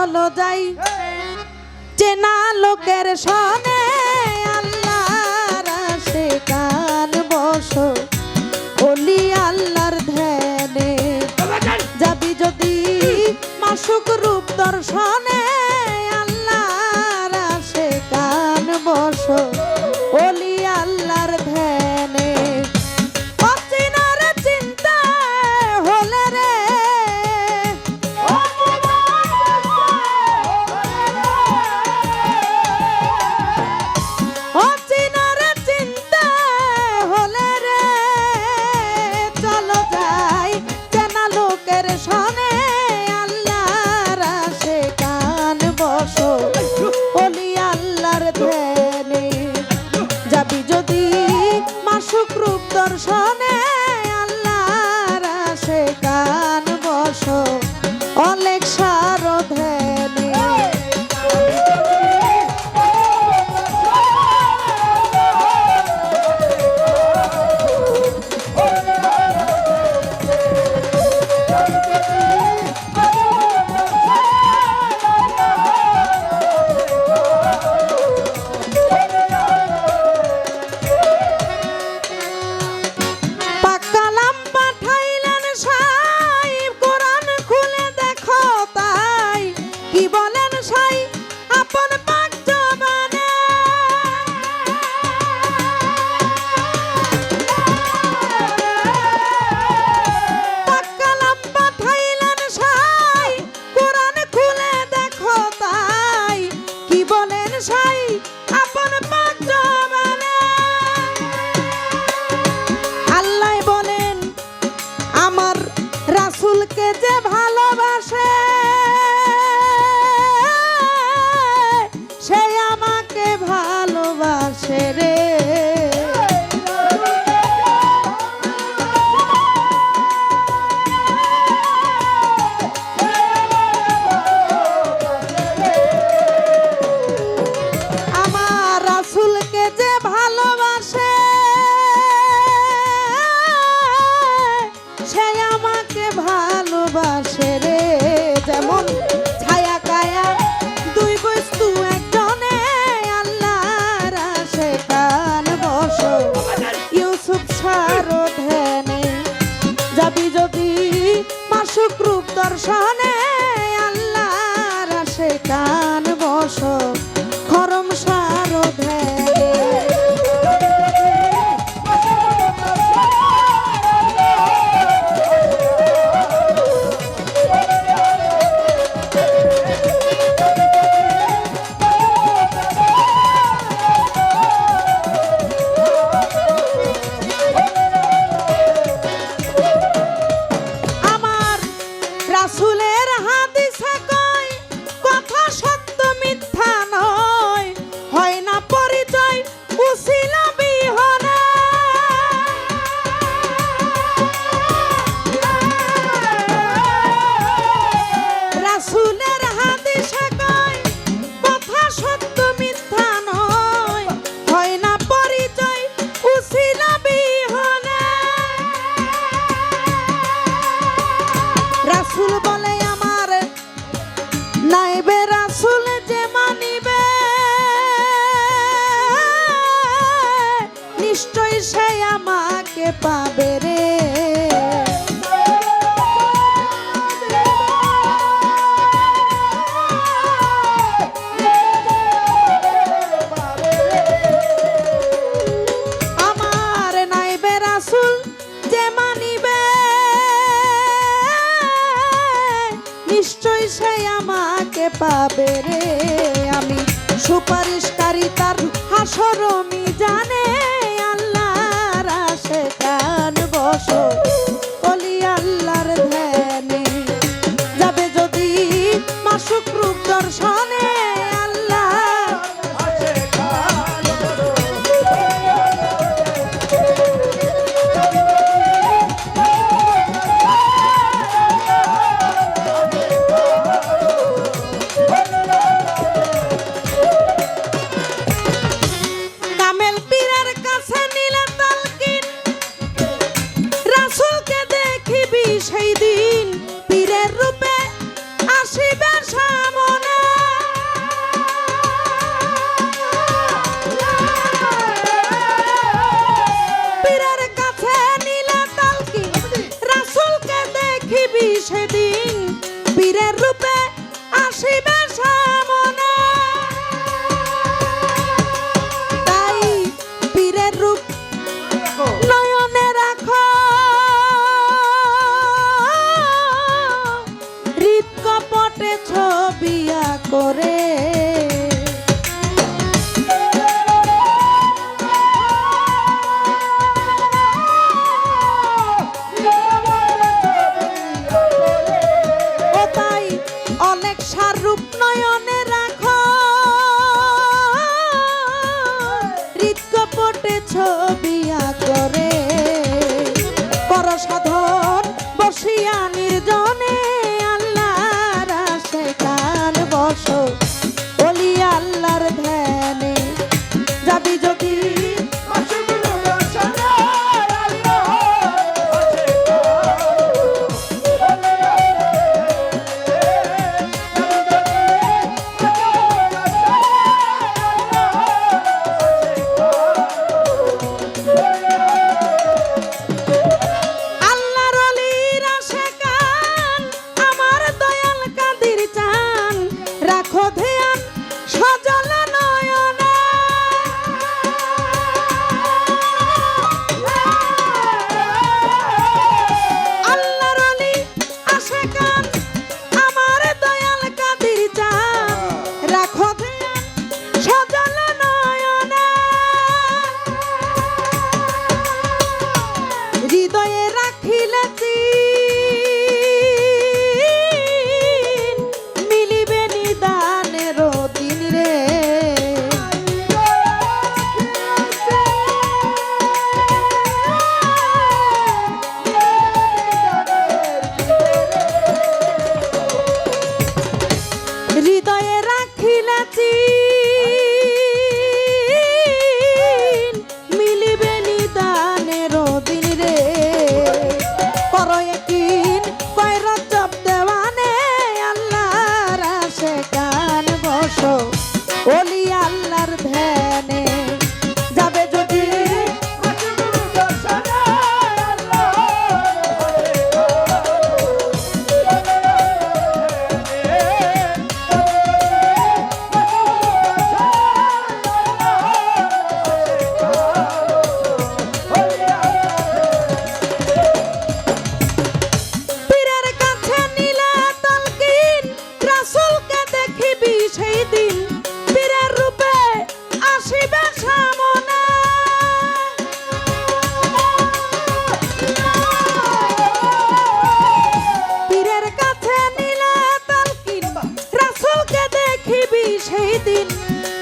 চলো যাই চেনা লোকের সনে আল্লাহর আশিকান বসো ওলি আল্লাহর ধ্যানে যাবি যদি মাসুক রূপ দর্শনে আল্লাহর আশিকান বসো ওলি আল্লাহর ধ্যানে অচিনার চিন্তা হলে রে অচিনার চিন্তা হলে রে চলো যাই চেনা লোকের সনে আল্লাহর আশিকান বসো ওলি আল্লাহর ধ্যানে যাবি যদি মাসুক রূপ দর্শনে আল্লাহর আশিকান বসো অলেখ সারধ্যানে রাসূলকে যে ভালোবাসে সে আমাকে ভালোবাসে রে আমার রাসূলকে যে ভালোবাসে সে আমাকে ভালোবাসে রে যেমন ছায়া কায়া দুই বস্তু একজনে আল্লাহর আশিকান বসো ইউসুফ সারধ্যানে যাবি যদি মাসুক রূপ দর্শনে আল্লাহর আশিকান বসো খরম সারধ্যানে রাসূলের হাদিসে কয় কথা সত্য মিথ্যা নয় হয় না পরিচয় উসিলা বিহনে রাসূলের হাদিসে কয় কথা সত্য মিথ্যা নয় হয় না পরিচয় উসিলা বিহনে রাসূল বলে আমার নাইবে রাসূল যে মানিবে নিশ্চয় সে আমাকে পাবে রে আমার নাইবে রাসূল যে মানিবে নিশ্চয় সে আমাকে পাবে রে আমি সুপারিশকারী তার হাসর মিজানে আল্লাহর আশিকান বসো ওলি আল্লাহর ধ্যানে যাবে যদি মাসুক রূপ দর্শনে কামেল পীর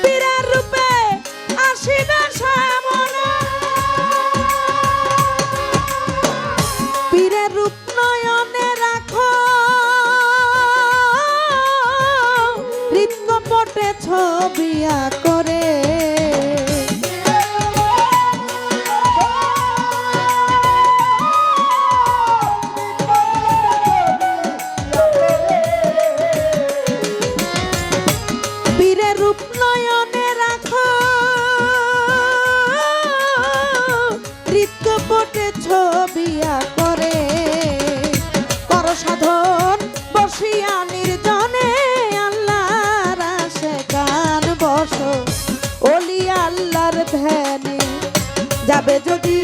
পীরের রূপে আসিবে সামনে, পীরের রূপ নয়নে রাখো, হৃৎকপটে ছবি করে, পীরের রূপ নয়নে রাখো, হৃৎকপটে ছবি করে, কর সাধন বসিয়া নির্জনে, আল্লাহর আশিকান বসো, ওলি আল্লাহর ধ্যানে, যাবে যদি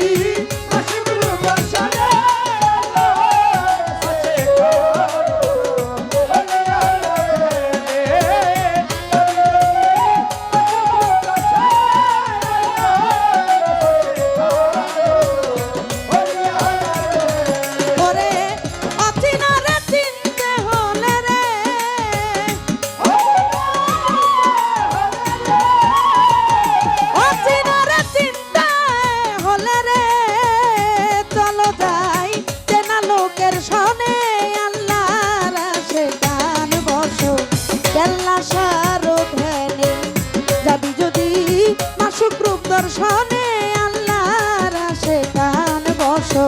দর্শনে, আল্লাহর আশিকান বসো,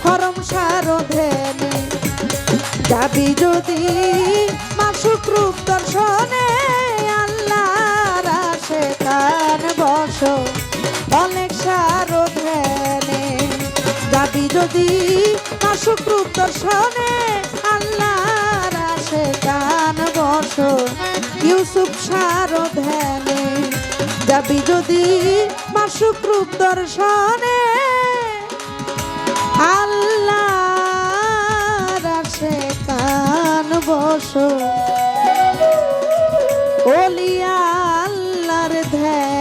হরম সারো ধ্যানে, যাবি যদি মাসুক রূপ দর্শনে, আল্লাহর আশিকান বসো, অনেক সারো ধ্যানে, যাবি যদি মাসুক রূপ দর্শনে, আল্লাহর আশিকান বসো, ইউসুফ সারো ধ্যানে, যাবি যদি মাসুক রূপ দর্শনে, আল্লাহর আশিকান বসো, ওলি আল্লাহর ধ্যানে।